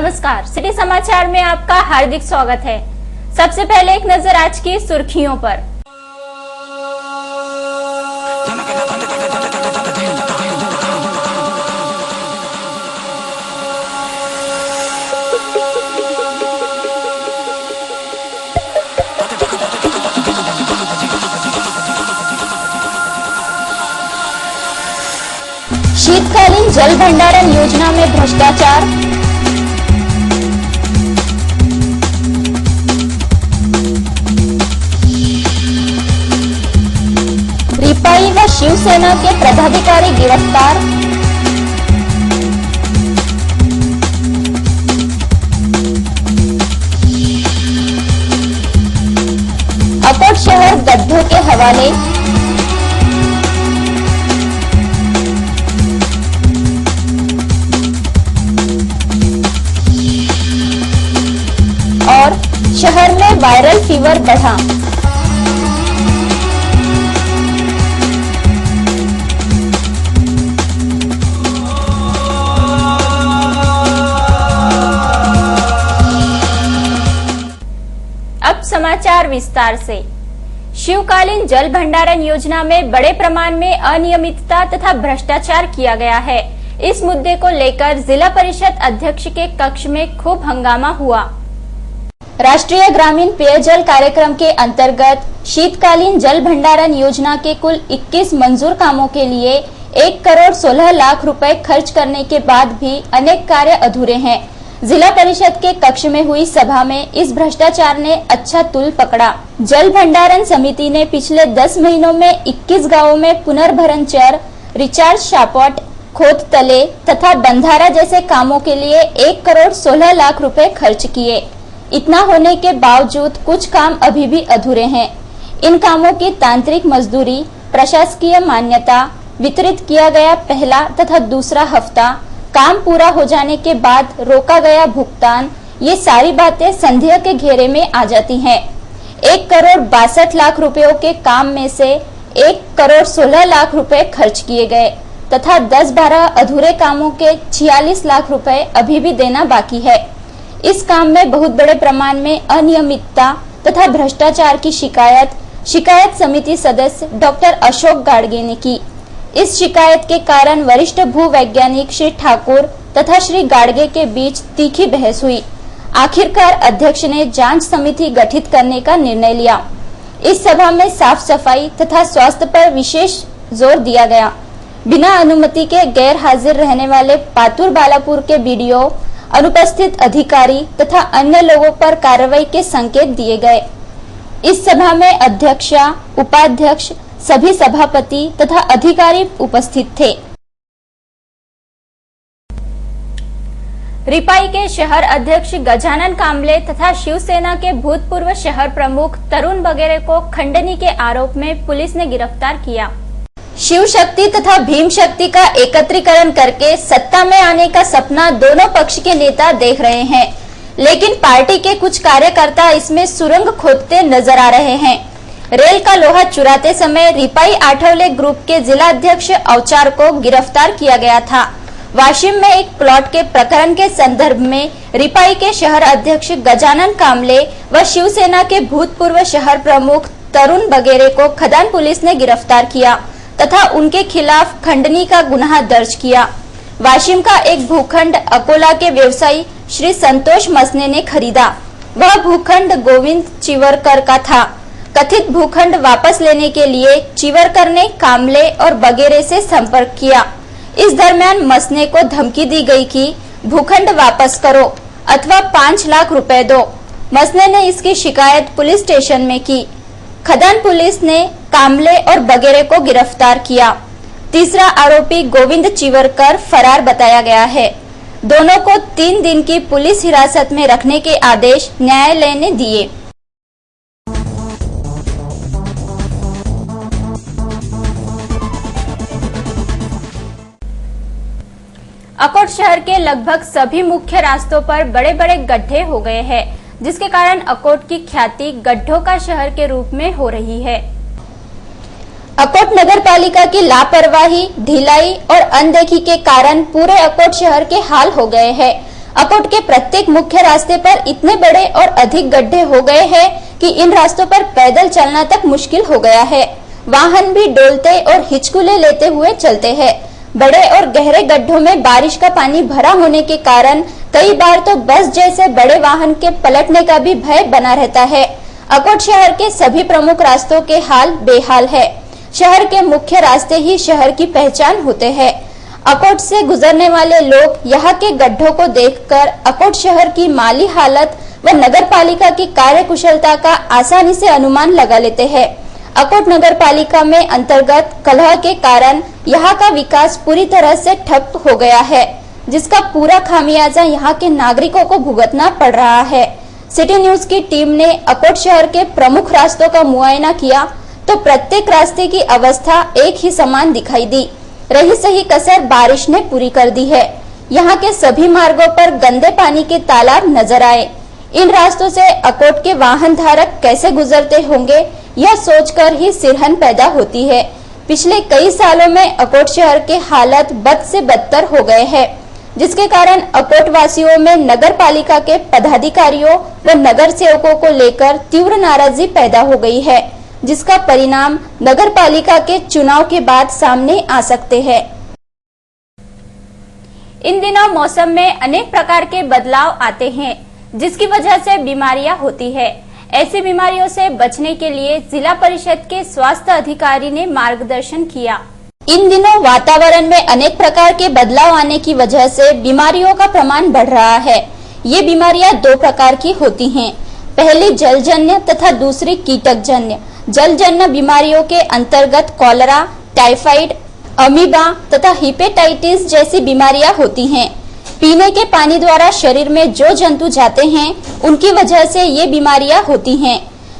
नमस्कार, सिटी समाचार में आपका हार्दिक स्वागत है। सबसे पहले एक नजर आज की सुर्खियों पर। शीतकालीन जल भंडारण योजना में भ्रष्टाचार, रिपाई व शिवसेना के पदाधिकारी गिरफ्तार, अकोट शहर गड्ढों के हवाले, और शहर में वायरल फीवर बढ़ा। अब समाचार विस्तार से। शिवकालीन जल भंडारण योजना में बड़े प्रमाण में अनियमितता तथा भ्रष्टाचार किया गया है। इस मुद्दे को लेकर जिला परिषद अध्यक्ष के कक्ष में खूब हंगामा हुआ। राष्ट्रीय ग्रामीण पेयजल कार्यक्रम के अंतर्गत शीतकालीन जल भंडारण योजना के कुल 21 मंजूर कामों के लिए 1 करोड़ 16 लाख रुपए खर्च करने के बाद भी अनेक कार्य अधूरे हैं। जिला परिषद के कक्ष में हुई सभा में इस भ्रष्टाचार ने अच्छा तूल पकड़ा। जल भंडारण समिति ने पिछले 10 महीनों में 21 गाँवों में पुनर्भरण चर, रिचार्ज शापॉट, खोद तले तथा बंधारा जैसे कामों के लिए 1 करोड़ 16 लाख रुपए खर्च किए। इतना होने के बावजूद कुछ काम अभी भी अधूरे हैं। इन कामों की तांत्रिक मजदूरी, प्रशासकीय मान्यता, वितरित किया गया पहला तथा दूसरा हफ्ता, काम पूरा हो जाने के बाद रोका गया भुगतान, ये सारी बातें संदेह के घेरे में आ जाती हैं। 1 करोड़ 62 लाख रुपयों के काम में से 1 करोड़ 16 लाख रुपए खर्च किए गए तथा 10-12 अधूरे कामों के 46 लाख रुपए अभी भी देना बाकी है। इस काम में बहुत बड़े प्रमाण में अनियमितता तथा भ्रष्टाचार की शिकायत समिति सदस्य डॉक्टर अशोक गाडगे ने की। इस शिकायत के कारण वरिष्ठ भूवैज्ञानिक श्री ठाकुर तथा श्री गाडगे के बीच तीखी बहस हुई। आखिरकार अध्यक्ष ने जांच समिति गठित करने का निर्णय लिया। इस सभा में साफ सफाई तथा स्वास्थ्य पर विशेष जोर दिया गया। बिना अनुमति के गैर हाजिर रहने वाले पातुर बालापुर के बीडीओ, अनुपस्थित अधिकारी तथा अन्य लोगों पर कार्रवाई के संकेत दिए गए। इस सभा में अध्यक्षा, उपाध्यक्ष, सभी सभापति तथा अधिकारी उपस्थित थे। रिपाई के शहर अध्यक्ष गजानन कामले तथा शिवसेना के भूतपूर्व शहर प्रमुख तरुण बगेरे को खंडनी के आरोप में पुलिस ने गिरफ्तार किया। शिव शक्ति तथा भीम शक्ति का एकत्रीकरण करके सत्ता में आने का सपना दोनों पक्ष के नेता देख रहे हैं, लेकिन पार्टी के कुछ कार्यकर्ता इसमें सुरंग खोदते नजर आ रहे हैं। रेल का लोहा चुराते समय रिपाई आठवले ग्रुप के जिला अध्यक्ष अवचार को गिरफ्तार किया गया था। वाशिम में एक प्लॉट के प्रकरण के संदर्भ में रिपाई के शहर अध्यक्ष गजानन कामले व शिवसेना के भूतपूर्व शहर प्रमुख तरुण बगेरे को खदान पुलिस ने गिरफ्तार किया तथा उनके खिलाफ खंडनी का गुनाह दर्ज किया। वाशिम का एक भूखंड अकोला के व्यवसायी श्री संतोष मसने ने खरीदा। वह भूखंड गोविंद चिवरकर का था। कथित भूखंड वापस लेने के लिए चिवरकर ने कामले और बगेरे से संपर्क किया। इस दरमियान मसने को धमकी दी गई कि भूखंड वापस करो अथवा 5 लाख रुपए दो। मसने ने इसकी शिकायत पुलिस स्टेशन में की। खदान पुलिस ने कामले और बगेरे को गिरफ्तार किया। तीसरा आरोपी गोविंद चिवरकर फरार बताया गया है। दोनों को 3 दिन की पुलिस हिरासत में रखने के आदेश न्यायालय ने दिए। अकोट शहर के लगभग सभी मुख्य रास्तों पर बड़े बड़े गड्ढे हो गए हैं, जिसके कारण अकोट की ख्याति गड्ढों का शहर के रूप में हो रही है। अकोट नगर पालिका की लापरवाही, ढिलाई और अनदेखी के कारण पूरे अकोट शहर के हाल हो गए हैं। अकोट के प्रत्येक मुख्य रास्ते पर इतने बड़े और अधिक गड्ढे हो गए हैं कि इन रास्तों पर पैदल चलना तक मुश्किल हो गया है। वाहन भी डोलते और हिचकुले लेते हुए चलते हैं। बड़े और गहरे गड्ढों में बारिश का पानी भरा होने के कारण कई बार तो बस जैसे बड़े वाहन के पलटने का भी भय बना रहता है। अकोट शहर के सभी प्रमुख रास्तों के हाल बेहाल है। शहर के मुख्य रास्ते ही शहर की पहचान होते हैं। अकोट से गुजरने वाले लोग यहाँ के गड्ढों को देखकर अकोट शहर की माली हालत व नगर पालिका की कार्यकुशलता का आसानी से अनुमान लगा लेते हैं। अकोट नगर पालिका में अंतर्गत कलह के कारण यहाँ का विकास पूरी तरह से ठप हो गया है, जिसका पूरा खामियाजा यहाँ के नागरिकों को भुगतना पड़ रहा है। सिटी न्यूज की टीम ने अकोट शहर के प्रमुख रास्तों का मुआयना किया तो प्रत्येक रास्ते की अवस्था एक ही समान दिखाई दी। रही सही कसर बारिश ने पूरी कर दी है। यहाँ के सभी मार्गों पर गंदे पानी के तालाब नजर आए। इन रास्तों से अकोट के वाहन धारक कैसे गुजरते होंगे, यह सोचकर ही सिरहन पैदा होती है। पिछले कई सालों में अकोट शहर के हालत बद से बदतर हो गए हैं, जिसके कारण अकोट वासियों में नगर पालिका के पदाधिकारियों व नगर सेवकों को लेकर तीव्र नाराजगी पैदा हो गई है, जिसका परिणाम नगर पालिका के चुनाव के बाद सामने आ सकते हैं। इन दिनों मौसम में अनेक प्रकार के बदलाव आते हैं, जिसकी वजह से बीमारियां होती है। ऐसी बीमारियों से बचने के लिए जिला परिषद के स्वास्थ्य अधिकारी ने मार्गदर्शन किया। इन दिनों वातावरण में अनेक प्रकार के बदलाव आने की वजह से बीमारियों का प्रमाण बढ़ रहा है। ये बीमारियां दो प्रकार की होती हैं। पहली जलजन्य तथा दूसरी कीटकजन्य। जलजन्य बीमारियों के अंतर्गत कॉलरा, टाइफाइड, अमीबा तथा हिपेटाइटिस जैसी बीमारियां होती हैं। पीने के पानी द्वारा शरीर में जो जंतु जाते हैं, उनकी वजह से ये बीमारियां होती हैं।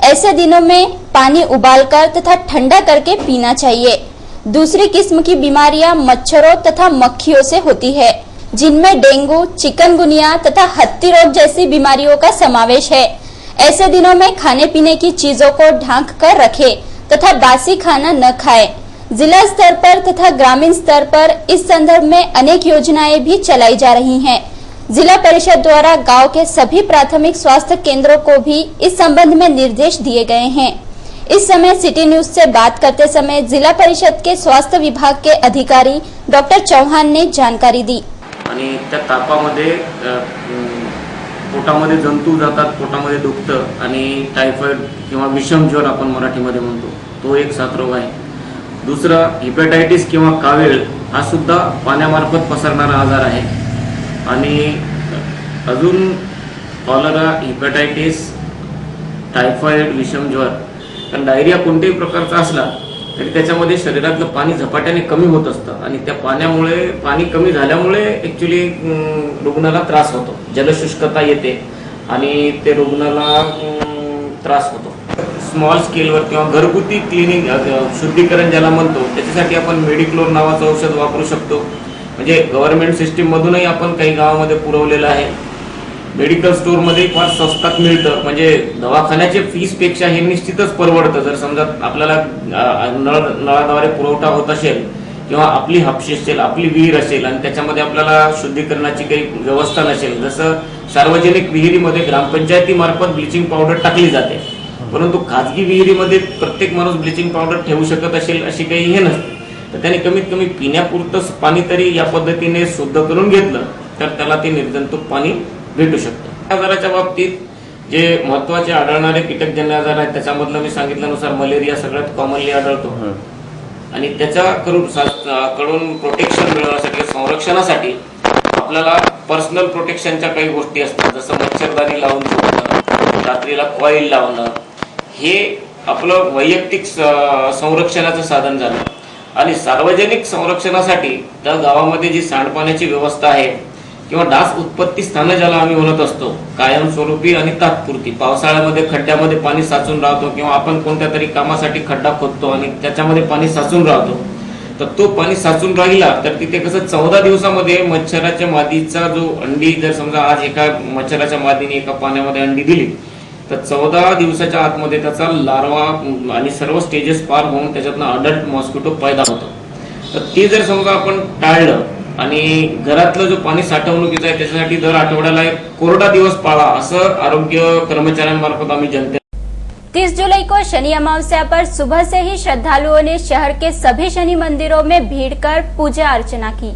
ऐसे दिनों में पानी उबालकर तथा ठंडा करके पीना चाहिए। दूसरी किस्म की बीमारियां मच्छरों तथा मक्खियों से होती है, जिनमें डेंगू, चिकनगुनिया तथा हत्ती रोग जैसी बीमारियों का समावेश है। ऐसे दिनों में खाने पीने की चीजों को ढांक कर रखें तथा बासी खाना न खाएं। जिला स्तर पर तथा ग्रामीण स्तर पर इस संदर्भ में अनेक योजनाएं भी चलाई जा रही हैं। जिला परिषद द्वारा गांव के सभी प्राथमिक स्वास्थ्य केंद्रों को भी इस संबंध में निर्देश दिए गए हैं। इस समय सिटी न्यूज से बात करते समय जिला परिषद के स्वास्थ्य विभाग के अधिकारी डॉक्टर चौहान ने जानकारी दी। आणि त्या तापामध्ये पोटामध्ये जंतू जातात, पोटामध्ये दुखतं आणि टायफॉइड किंवा विषम ज्वर आपण मराठीमध्ये म्हणतो, तो एक साथरोग आहे। दुसरा हिपॅटायटिस किंवा कावीळ हा सुद्धा पाण्यामार्फत पसरणारा आजार आहे। आणि अजून कॉलरा, हिपॅटायटिस, टायफॉइड, विषम ज्वर, कारण डायरिया कोणत्याही प्रकारचा असला तरी त्याच्यामध्ये शरीरातलं पाणी झपाट्याने कमी होत असतं आणि त्या पाण्यामुळे, पाणी कमी झाल्यामुळे ॲक्च्युअली रुग्णाला त्रास होतो, जलशुष्कता येते आणि ते रुग्णाला त्रास होतो। स्मॉल स्केलवर किंवा घरगुती क्लिनिंग, शुद्धीकरण ज्याला म्हणतो, त्याच्यासाठी आपण मेडिक्लोर नावाचं औषध वापरू शकतो। म्हणजे गव्हर्नमेंट सिस्टीम मधूनही आपण काही गावामध्ये पुरवलेलं आहे। मेडिकल स्टोर मध्ये फार स्वस्तात मिळतं, म्हणजे दवाखान्याच्या फीस पेक्षा हे निश्चितच परवडतं। जर समजा आपल्याला नळाद्वारे पुरवठा होत असेल किंवा आपली हापशी असेल, आपली विहीर असेल आणि त्याच्यामध्ये आपल्याला शुद्धीकरणाची काही व्यवस्था नसेल, जसं सार्वजनिक विहिरीमध्ये ग्रामपंचायतीमार्फत ब्लिचिंग पावडर टाकली जाते, परंतु खाजगी विहिरीमध्ये प्रत्येक माणूस ब्लिचिंग पावडर ठेवू शकत असेल अशी काही हे नसते। तर त्याने कमीत कमी पिण्यापुरतं पाणी तरी या पद्धतीने शुद्ध करून घेतलं तर त्याला ते निर्जंतुक पाणी भेटू शकतं। आजाराच्या बाबतीत जे महत्त्वाचे आढळणारे कीटकजन्य आजार आहेत त्याच्यामधलं मी सांगितल्यानुसार मलेरिया सगळ्यात कॉमनली आढळतो आणि त्याच्याकडून प्रोटेक्शन मिळवण्यासाठी, संरक्षणासाठी आपल्याला पर्सनल प्रोटेक्शनच्या काही गोष्टी असतात, जसं मच्छरदाणी लावून झोपणं, रात्रीला कॉईल लावणं, हे आपलं वैयक्तिक संरक्षणाचं साधन झालं। आणि सार्वजनिक संरक्षणासाठी त्या गावामध्ये जी सांडपाण्याची व्यवस्था आहे किंवा डास उत्पत्ती स्थान ज्याला आम्ही म्हणत असतो, कायमस्वरूपी आणि तात्पुरती, पावसाळ्यामध्ये खड्ड्यामध्ये पाणी साचून राहतो किंवा आपण कोणत्या तरी कामासाठी खड्डा खोदतो आणि त्याच्यामध्ये पाणी साचून राहतो, तर तो पाणी साचून राहिला तर तिथे कसं 14 दिवसामध्ये मच्छराच्या मादीचा जो अंडी, जर समजा आज एका मच्छराच्या मादीने एका पाण्यामध्ये अंडी दिली तर 14 दिवसाच्या आतमध्ये त्याचा लार्वा आणि सर्व स्टेजेस पार होऊन त्याच्यातनं अडल्ट मॉस्किटो पैदा होतो। तर ते जर समजा आपण टाळलं आणि घरातलं जो पाणी साठवणुकीचं आहे त्याच्यासाठी दर आठवड्याला एक कोरडा दिवस पाळा असं आरोग्य कर्मचाऱ्यांमार्फत आम्ही जनते 30 जुलाई को शनि अमावस्या पर सुबह से ही श्रद्धालुओं ने शहर के सभी शनि मंदिरों में भीड़ कर पूजा अर्चना की।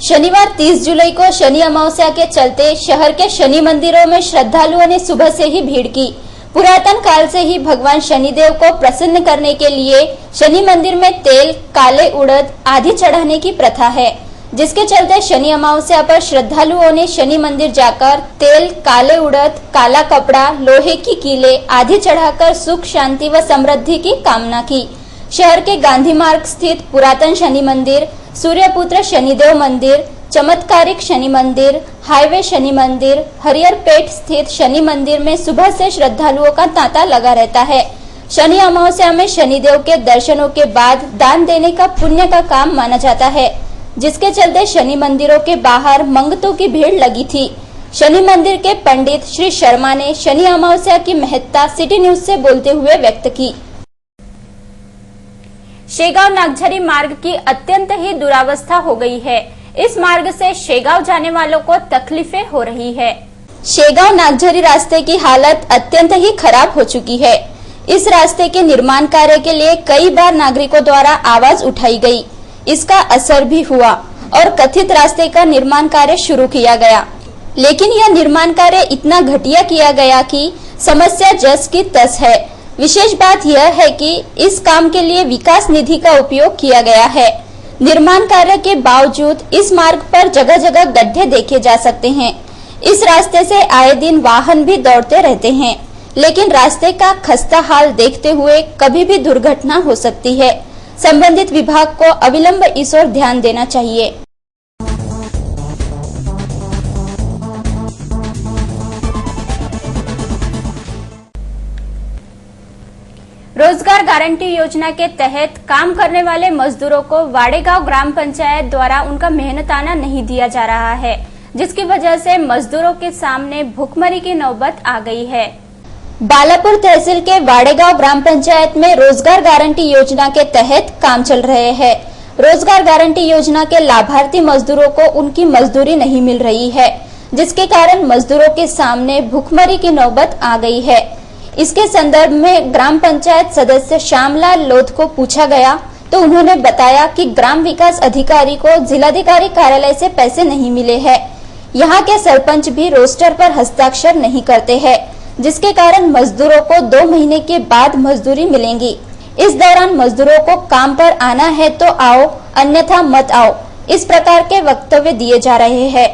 शनिवार 30 जुलाई को शनि अमावस्या के चलते शहर के शनि मंदिरों में श्रद्धालुओं ने सुबह से ही भीड़ की। पुरातन काल से ही भगवान शनिदेव को प्रसन्न करने के लिए शनि मंदिर में तेल, काले उड़द आदि चढ़ाने की प्रथा है, जिसके चलते शनि अमावस्या पर श्रद्धालुओं ने शनि मंदिर जाकर तेल, काले उड़द, काला कपड़ा, लोहे की कीले आदि चढ़ाकर सुख, शांति व समृद्धि की कामना की। शहर के गांधी मार्ग स्थित पुरातन शनि मंदिर, सूर्यपुत्र शनिदेव मंदिर, चमत्कारिक शनि मंदिर, हाईवे शनि मंदिर, हरिहरपेट स्थित शनि मंदिर में सुबह से श्रद्धालुओं का तांता लगा रहता है। शनि अमावस्या में शनिदेव के दर्शनों के बाद दान देने का पुण्य का काम माना जाता है, जिसके चलते शनि मंदिरों के बाहर मंगतों की भीड़ लगी थी। शनि मंदिर के पंडित श्री शर्मा ने शनि अमावस्या की महत्ता सिटी न्यूज से बोलते हुए व्यक्त की। शेगांव नागझरी मार्ग की अत्यंत ही दुरावस्था हो गई है। इस मार्ग से शेगांव जाने वालों को तकलीफें हो रही है। शेगांव नागझरी रास्ते की हालत अत्यंत ही खराब हो चुकी है। इस रास्ते के निर्माण कार्य के लिए कई बार नागरिकों द्वारा आवाज उठाई गई। इसका असर भी हुआ और कथित रास्ते का निर्माण कार्य शुरू किया गया, लेकिन यह निर्माण कार्य इतना घटिया किया गया कि समस्या जस की तस है। विशेष बात यह है कि इस काम के लिए विकास निधि का उपयोग किया गया है। निर्माण कार्य के बावजूद इस मार्ग पर जगह जगह गड्ढे देखे जा सकते हैं। इस रास्ते से आए दिन वाहन भी दौड़ते रहते हैं, लेकिन रास्ते का खस्ता हाल देखते हुए कभी भी दुर्घटना हो सकती है। संबंधित विभाग को अविलंब इस ओर ध्यान देना चाहिए। रोजगार गारंटी योजना के तहत काम करने वाले मजदूरों को वाड़ेगांव ग्राम पंचायत द्वारा उनका मेहनताना नहीं दिया जा रहा है, जिसकी वजह से मजदूरों के सामने भूखमरी की नौबत आ गई है। बालापुर तहसील के वाड़ेगांव ग्राम पंचायत में रोजगार गारंटी योजना के तहत काम चल रहे हैं। रोजगार गारंटी योजना के लाभार्थी मजदूरों को उनकी मजदूरी नहीं मिल रही है, जिसके कारण मजदूरों के सामने भूखमरी की नौबत आ गई है। इसके संदर्भ में ग्राम पंचायत सदस्य श्यामलाल लोध को पूछा गया तो उन्होंने बताया कि ग्राम विकास अधिकारी को जिलाधिकारी कार्यालय से पैसे नहीं मिले हैं। यहाँ के सरपंच भी रोस्टर पर हस्ताक्षर नहीं करते हैं, जिसके कारण मजदूरों को 2 महीने के बाद मजदूरी मिलेंगी। इस दौरान मजदूरों को काम पर आना है तो आओ, अन्यथा मत आओ, इस प्रकार के वक्तव्य दिए जा रहे हैं।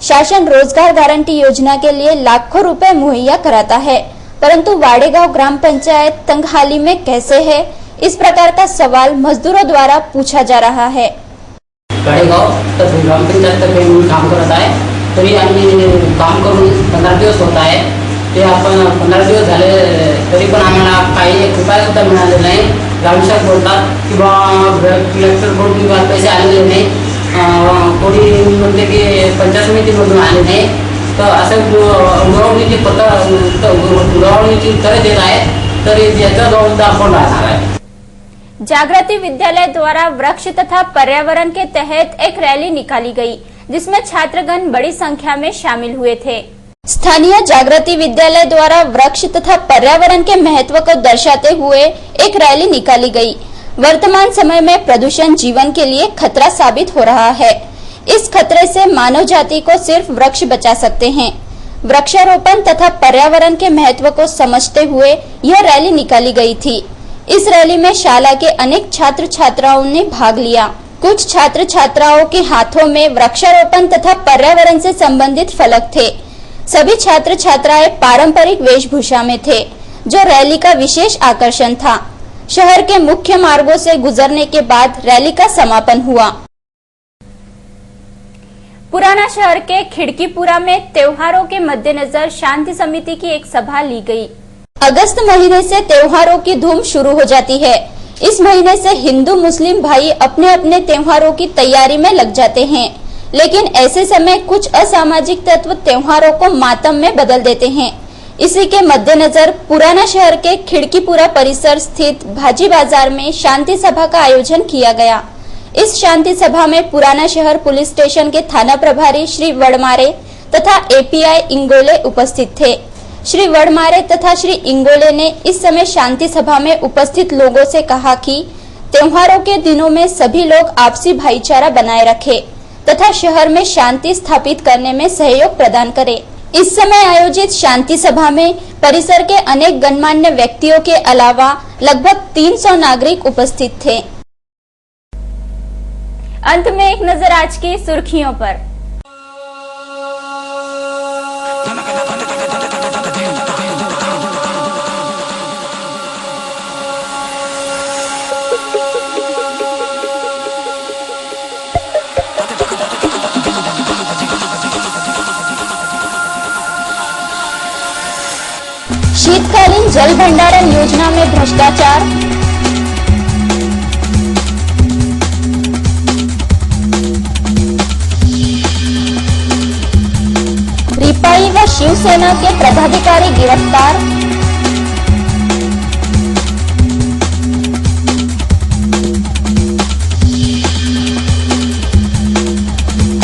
शासन रोजगार गारंटी योजना के लिए लाखों रुपए मुहैया कराता है, परंतु वाड़ेगांव ग्राम पंचायत तंगहाली में कैसे है, इस प्रकार का सवाल मजदूरों द्वारा पूछा जा रहा है। वाड़ेगांव ग्राम पंचायत काम करत आहे, तरी आम्ही काम करून 15 दिवस होत आहे। ते आपण 15 दिवस झाले तरी पण आम्हाला काही रुपये सुद्धा मिळाले नाही। ग्रामसेवक बोलतात की कलेक्टर कडून पैसे आलेले नाही, कोणी म्हणते की पंचायत समितीमधून आले नाही, तर असं उडवणीची उडवणीची उत्तरे देत आहेत, तरी याचा जबाबदार कोण राहणार आहे। जागृति विद्यालय द्वारा वृक्ष तथा पर्यावरण के तहत एक रैली निकाली गई, जिसमें छात्रगण बड़ी संख्या में शामिल हुए थे। स्थानीय जागृति विद्यालय द्वारा वृक्ष तथा पर्यावरण के महत्व को दर्शाते हुए एक रैली निकाली गई। वर्तमान समय में प्रदूषण जीवन के लिए खतरा साबित हो रहा है। इस खतरे से मानव जाति को सिर्फ वृक्ष बचा सकते हैं। वृक्षारोपण तथा पर्यावरण के महत्व को समझते हुए यह रैली निकाली गई थी। इस रैली में शाला के अनेक छात्र छात्राओं ने भाग लिया। कुछ छात्र छात्राओं के हाथों में वृक्षारोपण तथा पर्यावरण से संबंधित फलक थे। सभी छात्र छात्राएं पारंपरिक वेशभूषा में थे, जो रैली का विशेष आकर्षण था। शहर के मुख्य मार्गों से गुजरने के बाद रैली का समापन हुआ। पुराना शहर के खिड़कीपुरा में त्योहारों के मद्देनजर शांति समिति की एक सभा ली गई। अगस्त महीने से त्योहारों की धूम शुरू हो जाती है। इस महीने से हिंदू मुस्लिम भाई अपने अपने त्योहारों की तैयारी में लग जाते हैं, लेकिन ऐसे समय कुछ असामाजिक तत्व त्योहारों को मातम में बदल देते हैं। इसी के मद्देनजर पुराना शहर के खिड़कीपुरा परिसर स्थित भाजी बाजार में शांति सभा का आयोजन किया गया। इस शांति सभा में पुराना शहर पुलिस स्टेशन के थाना प्रभारी श्री वड़मारे तथा एपीआई इंगोले उपस्थित थे। श्री वड़मारे तथा श्री इंगोले ने इस समय शांति सभा में उपस्थित लोगों से कहा कि त्योहारों के दिनों में सभी लोग आपसी भाईचारा बनाए रखें तथा शहर में शांति स्थापित करने में सहयोग प्रदान करें। इस समय आयोजित शांति सभा में परिसर के अनेक गणमान्य व्यक्तियों के अलावा लगभग 300 नागरिक उपस्थित थे। अंत में एक नजर आज की सुर्खियों पर। शीतकालीन जल भंडारण योजना में भ्रष्टाचार, रिपाई व शिवसेना के पदाधिकारी गिरफ्तार,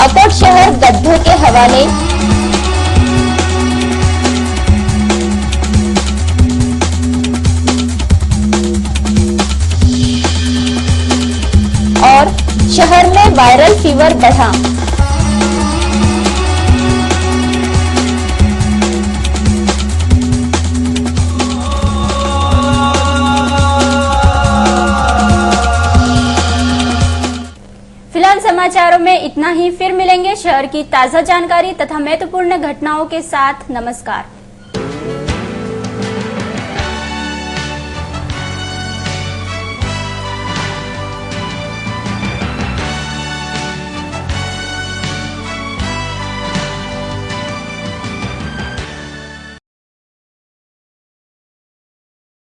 अकोट शहर गड्ढों के हवाले, और शहर में वायरल फीवर बढ़ा। फिलहाल समाचारों में इतना ही। फिर मिलेंगे शहर की ताजा जानकारी तथा महत्वपूर्ण घटनाओं के साथ। नमस्कार।